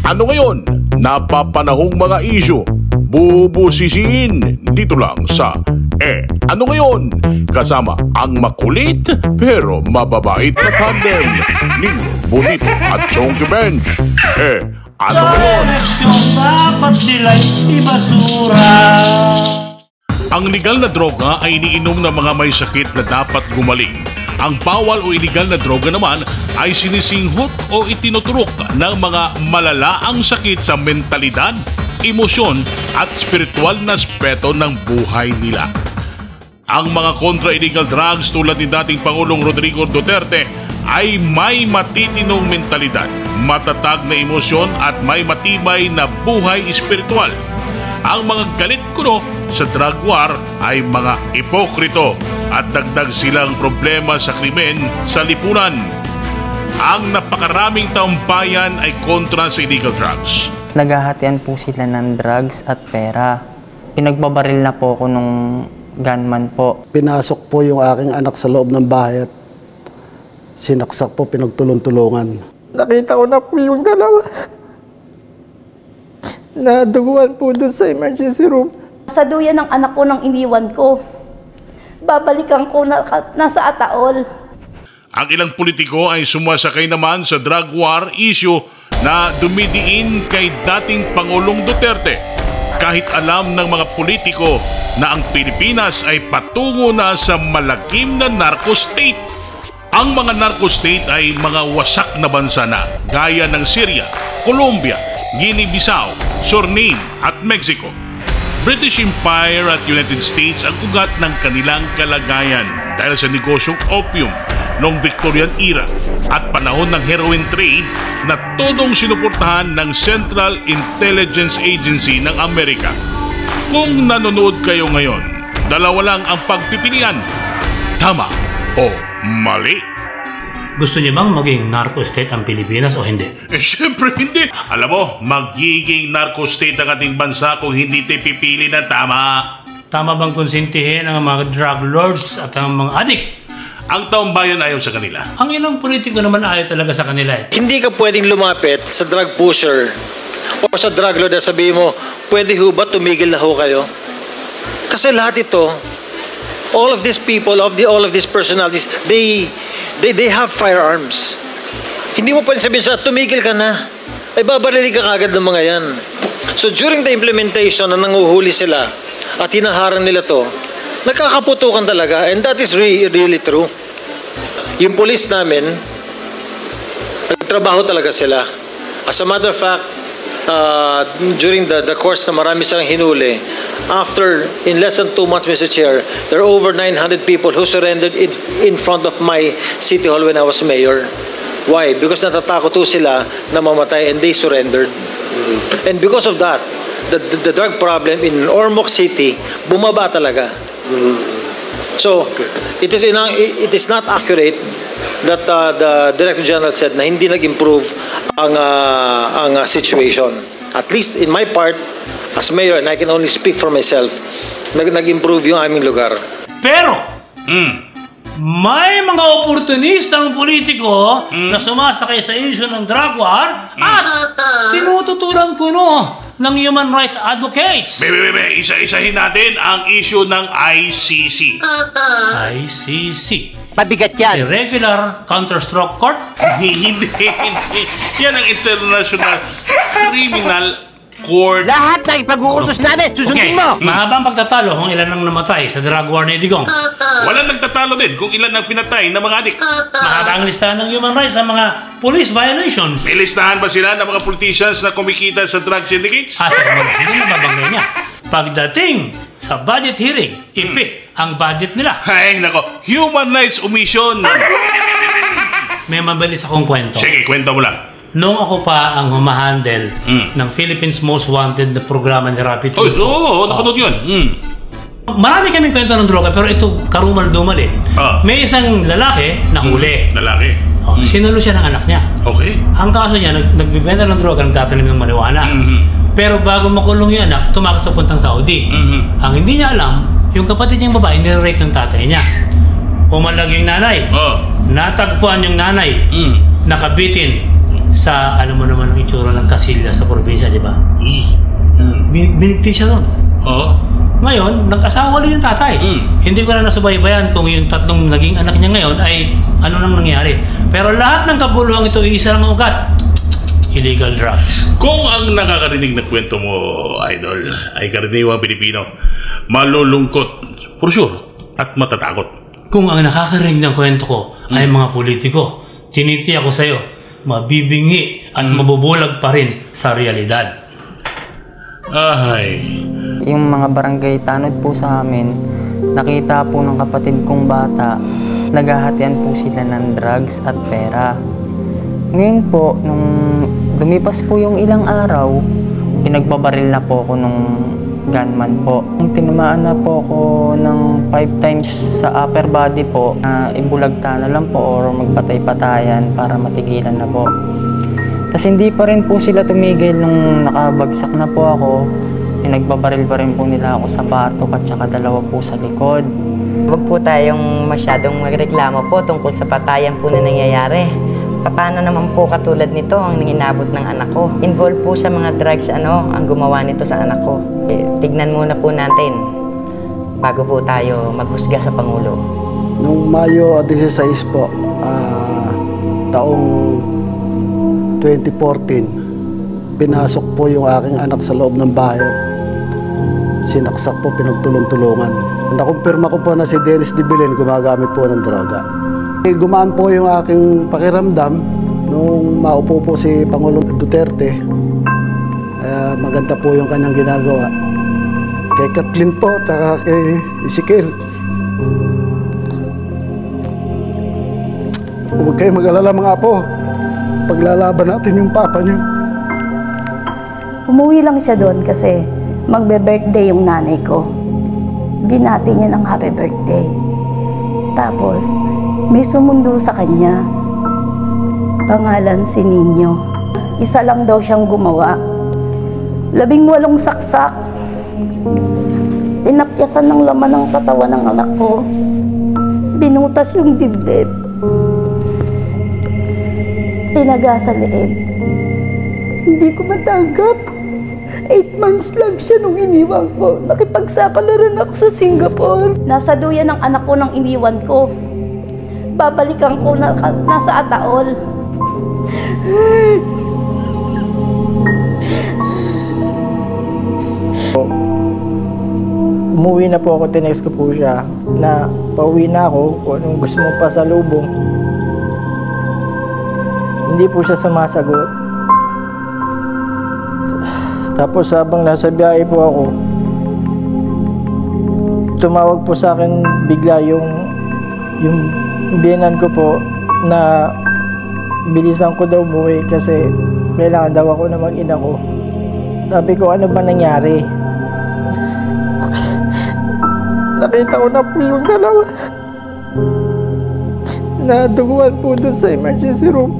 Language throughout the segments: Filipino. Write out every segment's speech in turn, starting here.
Ano ngayon? Napapanahong mga isyu. Bubusisiin dito lang sa Ano Ngayon? Kasama ang makulit pero mababait na tandem Nino Bonito at Chonky Bench. Ano Ngayon? Dapat sila'y ibasura. Ang legal na droga ay iniinom ng mga may sakit na dapat gumaling. Ang bawal o illegal na droga naman ay sinisinghot o itinuturok ng mga malalaang sakit sa mentalidad, emosyon at spiritual na aspeto ng buhay nila. Ang mga kontra-illegal drugs tulad ni dating Pangulong Rodrigo Duterte ay may matitinong mentalidad, matatag na emosyon at may matibay na buhay espiritual. Ang mga galit kuno sa drug war ay mga ipokrito at dagdag silang problema sa krimen sa lipunan. Ang napakaraming taong bayan ay kontra sa illegal drugs. Naghahatian po sila ng drugs at pera. Pinagbabaril na po ako nung gunman po. Pinasok po yung aking anak sa loob ng bahay at sinaksak po, pinagtulong-tulungan. Nakita ko na po yung dalawa. Naduguan po dun sa emergency room. Sa duyan ng anak ko nang iniwan ko. Babalikan ko na nasa Ataol. Ang ilang politiko ay sumasakay naman sa drug war issue na dumidiin kay dating Pangulong Duterte. Kahit alam ng mga politiko na ang Pilipinas ay patungo na sa malagim na narco-state. Ang mga narco-state ay mga wasak na bansa na gaya ng Syria, Colombia, Guinea-Bissau, Suriname at Mexico. British Empire at United States ang ugat ng kanilang kalagayan dahil sa negosyong opium noong Victorian era at panahon ng heroin trade na todong sinuportahan ng Central Intelligence Agency ng Amerika. Kung nanonood kayo ngayon, dalawa lang ang pagpipilian, tama o mali. Gusto niyo bang maging narco-state ang Pilipinas o hindi? Siyempre hindi. Alam mo, magiging narco-state ang ating bansa kung hindi tayo pipili na tama. Tama bang konsintihin ang mga drug lords at ang mga adik? Ang taong bayan ayaw sa kanila. Ang ilang politiko naman ayaw talaga sa kanila eh. Hindi ka pwedeng lumapit sa drug pusher o sa drug lord at sabihin mo, pwede ho ba tumigil na ho kayo? Kasi lahat ito, all of these people, all of these personalities, they have firearms. Hindi mo pwedeng sabihin sa tumigil ka na. Ay babarili ka kagad ng mga yan. So during the implementation na nanguhuli sila at hinaharang nila to, nagkakaputukan talaga, and that is really true. Yung police namin, nagtrabaho talaga sila. As a matter of fact, during the course na marami silang hinuli, in less than 2 months, Mr. Chair, there are over 900 people who surrendered in front of my city hall when I was mayor. Why? Because natatakot ho sila na mamatay and they surrendered. And because of that, the drug problem in Ormoc City, bumaba talaga. So, it is not accurate that the Director General said na hindi nag-improve ang situation. At least in my part, as mayor, and I can only speak for myself, nag-improve yung aming lugar. Pero, may mga oportunistang politiko na sumasakay sa issue ng drug war at tinututulan ko ng human rights advocates. Isa-isahin natin ang issue ng ICC. ICC. Pabigat yan. Irregular Counter-Stroke Court? Hindi. Yan ang International Criminal Court. Lahat na ipag-uutos namin, susundin mo! Mahabang pagtatalo kung ilan ang namatay sa drug war na Digong. Walang nagtatalo din kung ilan ang pinatay na mga adik. Mahaba ang listahan ng human rights sa mga police violations. May listahan ba sila ng mga politicians na kumikita sa drug syndicates? Hindi na babanggay niya. Pagdating sa budget hearing, ipit ang budget nila. Ay, nako. Human rights omission. May mabilis akong kwento. Sige, kwento mo lang. Noong ako pa ang humahandle ng Philippines Most Wanted na programa ni Rapid Tulfo. Oo, napanood yun. Marami kaming kwento ng droga, pero ito karumal-dumal eh. May isang lalaki na huli. Lalaki? Sinulo siya ng anak niya. Okay. Ang kaso niya, nagbibenta ng droga, nagtatanim ng marijuana. Pero bago makulong yung anak, tumakas sa puntang Saudi. Ang hindi niya alam, yung kapatid niyang babae, nire-rape ng tatay niya. Pumalaging nanay. Natagpuan yung nanay, nakabitin sa, alam mo naman ang itsura ng Casillas sa probinsya, di ba? Binigti siya doon. Oo. Ngayon, nag-asawa ulit yung tatay. Hindi ko na nasubaybayan kung yung tatlong naging anak niya ngayon ay ano nang nangyari. Pero lahat ng kaguluhan ito, isa lang ang ugat. Illegal drugs. Kung ang nakakarinig na kwento mo, Idol, ay karaniwang Pilipino, malulungkot, for sure, at matatakot. Kung ang nakakarinig ng kwento ko ay mga politiko, tinitiyak ko sa'yo, mabibingi at mabubulag pa rin sa realidad. Ay. Yung mga barangay tanod po sa amin, nakita po ng kapatid kong bata, naghahatian po sila ng drugs at pera. Ngayon po, nung lumipas po yung ilang araw, pinagbabaril na po ako nung gunman po. Tinamaan na po ako ng 5 times sa upper body po, na ibulagta na lang po or magpatay-patayan para matigilan na po. Tapos hindi pa rin po sila tumigil nung nakabagsak na po ako. Pinagbabaril pa rin po nila ako sa batok at saka dalawa po sa likod. Huwag po tayong masyadong magreklamo po tungkol sa patayan po na nangyayari. Paano naman po katulad nito ang inabot ng anak ko? Involved po sa mga drugs ang gumawa nito sa anak ko. Tignan muna po natin bago po tayo maghusga sa Pangulo. Noong Mayo 16 po, taong 2014, pinasok po yung aking anak sa loob ng bahay at sinaksak po, pinagtulong-tulungan. Nakumpirma ko po na si Dennis de Belen gumagamit po ng droga. Gumaan po yung aking pakiramdam nung maupo po si Pangulong Duterte. Maganda po yung kanyang ginagawa. Kay Kathleen po, at kay Ezekiel. Huwag kayo mag-alala mga apo. Paglalaban natin yung papa niyo. Umuwi lang siya doon kasi magbe-birthday yung nanay ko. Binati niya ng happy birthday. Tapos, may sumundo sa kanya. Pangalan si Nino. Isa lang daw siyang gumawa. 18 saksak. Tinapyasan ng laman ng katawan ng anak ko. Binutas yung dibdib. Tinaga sa leeg. Hindi ko matanggap. 8 months lang siya nung iniwan ko. Nakipagsapa na rin ako sa Singapore. Nasa duyan ng anak ko nang iniwan ko. Babalikan ko na nasa Ataol. Umuwi na po ako, tinext ko po siya na pauwi na ako kung anong gusto mo pa sa lubong. Hindi po siya sumasagot. Tapos habang nasa biyahe po ako, tumawag po sa akin bigla yung biyenan ko po na bilisan ko daw umuwi kasi kailangan daw ako na mag-ina ko. Sabi ko, ano ba nangyari? Nakita ko na po yung dalawa. Naduguan po dun sa emergency room.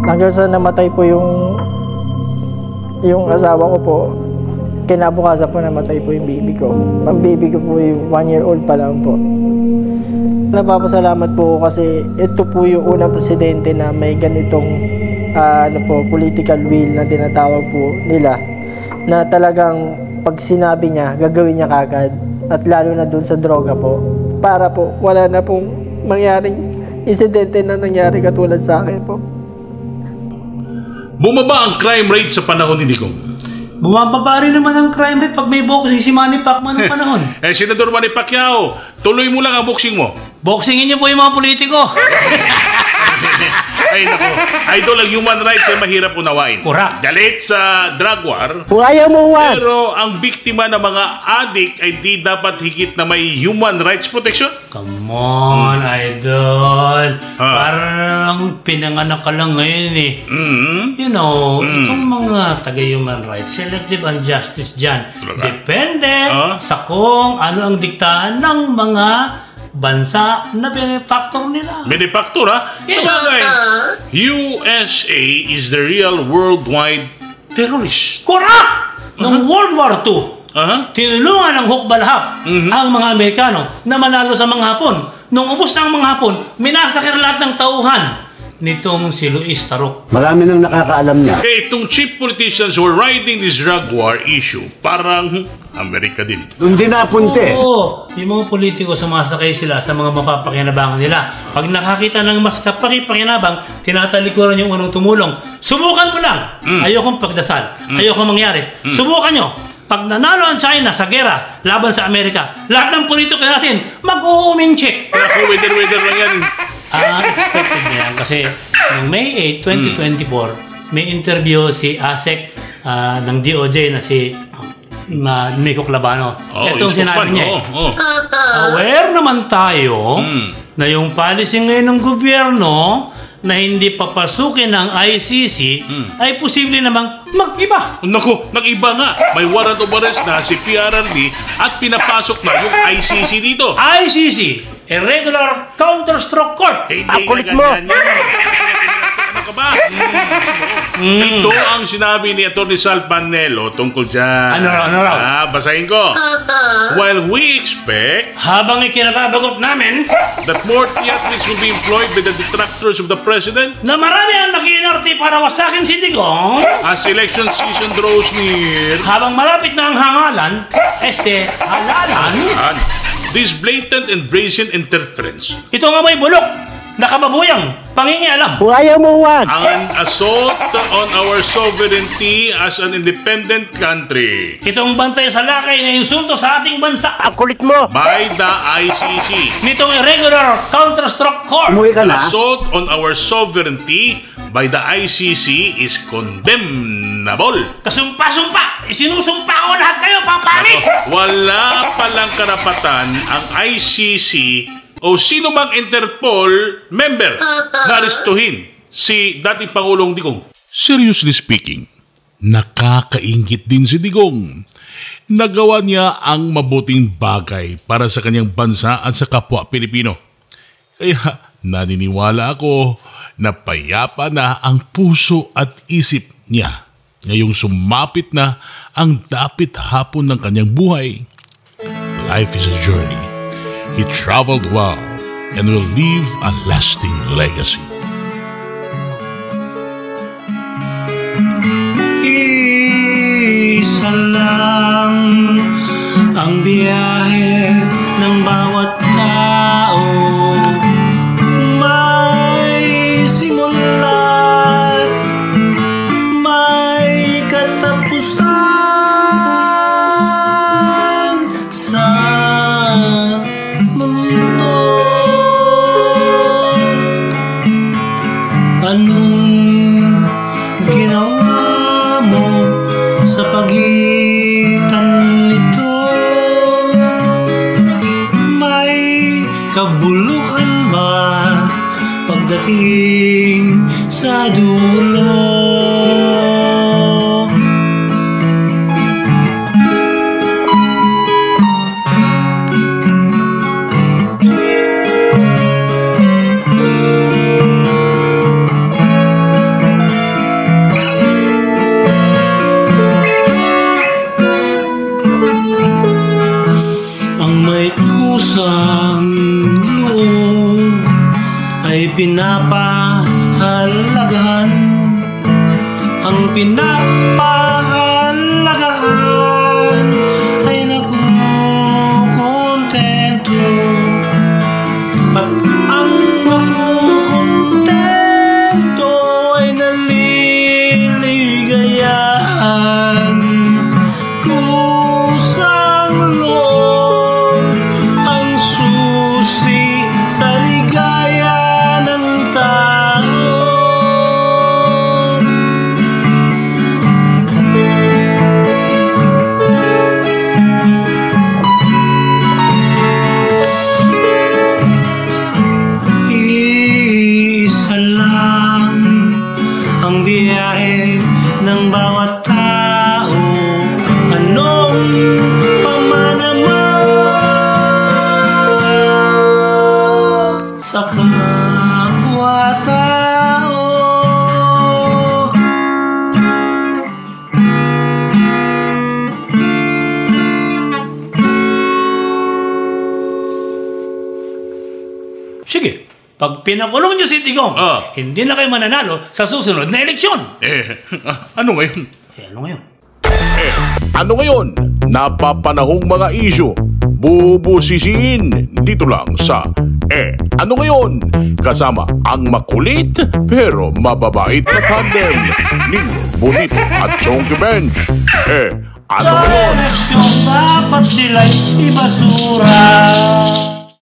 Hanggang sa namatay po yung asawa ko po. Kinabukasan po namatay po yung baby ko. Ang baby ko po yung 1-year-old pa lang po. Napapasalamat po kasi ito po yung unang presidente na may ganitong political will na tinatawag po nila, na talagang pag sinabi niya, gagawin niya kagad, at lalo na dun sa droga po, para po wala na pong mangyaring insidente na nangyari katulad sa akin po. Bumaba ang crime rate sa panahon ni Digong. Bumababa rin naman ang crime rate pag may boxing si Manny Pacman ng panahon. Senador Manny Pacquiao, tuloy mo lang ang boxing mo. Boxingin niyo po yung mga politiko. Ay nako, Idol, ang human rights ay mahirap unawain. Correct. Galit sa drug war. Kung ayaw mo Pero ang biktima ng mga addict ay di dapat higit na may human rights protection. Come on, Idol. Parang pinanganak ka lang ngayon eh. You know, itong mga taga-human rights, selective injustice dyan. Depende sa kung ano ang diktahan ng mga bansa na benefactor nila. Benefactor, ha? Yes. Sabagay, USA is the real worldwide terrorist. Correct! Noong World War II, Tinulungan ng hukbalahap ang mga Amerikano na manalo sa mga Hapon. Nung ubos na ang mga Hapon, minasakir lahat ng tauhan nitong si Luis Taruk. Marami nang nakakaalam niya. Itong chief politicians who are riding this drug war issue, parang Amerika din. Doon din napunte. Oo, yung mga politiko sumasakay sila sa mga mapapakinabangan nila. Pag nakakita ng mas kapakipakinabang, tinatalikuran yung unang tumulong. Subukan mo lang. Ayokong pagdasal. Ayokong mangyari. Subukan nyo. Pag nanalo ang China sa gera laban sa Amerika, lahat ng politiko natin mag-uuminchik. Pero weather lang yan. Expected niya yan kasi noong May 8, 2024, may interview si ASEC ng DOJ na si Miko Labano. Itong sinabi niya, aware naman tayo na yung policy ngayon ng gobyerno na hindi papasukin ng ICC ay posible namang mag-iba. Naku, nag-iba nga. May warrant of arrest na si PRRD at pinapasok na yung ICC dito. ICC, Irregular Counter-Stroke Court. Ang kulit mo! Ano ka ba? Ito ang sinabi ni Atty. Sal Panelo tungkol dyan. Ano raw? Basahin ko. While we expect habang ikinababagot namin that more theatrics will be employed by the detractors of the president, na marami ang nag-iinarte para wasakin si Digong as election season draws near, habang malapit na ang hangalan, halalan, this blatant and brazen interference, ito nga may bulok, nakababuyang pangingialam, Ayaw mo wag! an assault on our sovereignty as an independent country itong bantay sa lakay na insulto sa ating bansa Ang kulit mo! by the ICC. nitong Irregular Counter-Stroke Court. Umuwi ka An na? assault on our sovereignty by the ICC is condemnable. Kasumpa-sumpa, isinusumpa ko lahat kayo, papalit! Wala palang karapatan ang ICC o sino mang Interpol member na arestuhin si dating Pangulong Digong. Seriously speaking, nakakaingit din si Digong. Nagawa niya ang mabuting bagay para sa kanyang bansa at sa kapwa Pilipino. Kaya naniniwala ako na payapa na ang puso at isip niya ngayong sumapit na ang dapit hapon ng kanyang buhay. Life is a journey. He traveled well and will leave a lasting legacy. Isa lang ang biyahe ng bawat tao. May simula't may katapusan sa mundo. Anong ginawa mo sa pagitan nito? May kabuluhan ba pagdating sa dulo? Pinapahalagahan ang pinapahalagahan ay nakukontento at ang nakukontento ay naliligayahan. Kusang loob ang susi sa ligaya ng tao. Pag pinakulong nyo si Digong, hindi na kayo mananalo sa susunod na eleksyon. Ano ngayon? Ano ngayon? Ano ngayon? Napapanahong mga isyu. Bubusisiin dito lang sa Ano Ngayon? Kasama ang makulit pero mababait na tandem ni Bonito at Chonky Bench. Ano Ngayon? Dapat sila'y ibasura.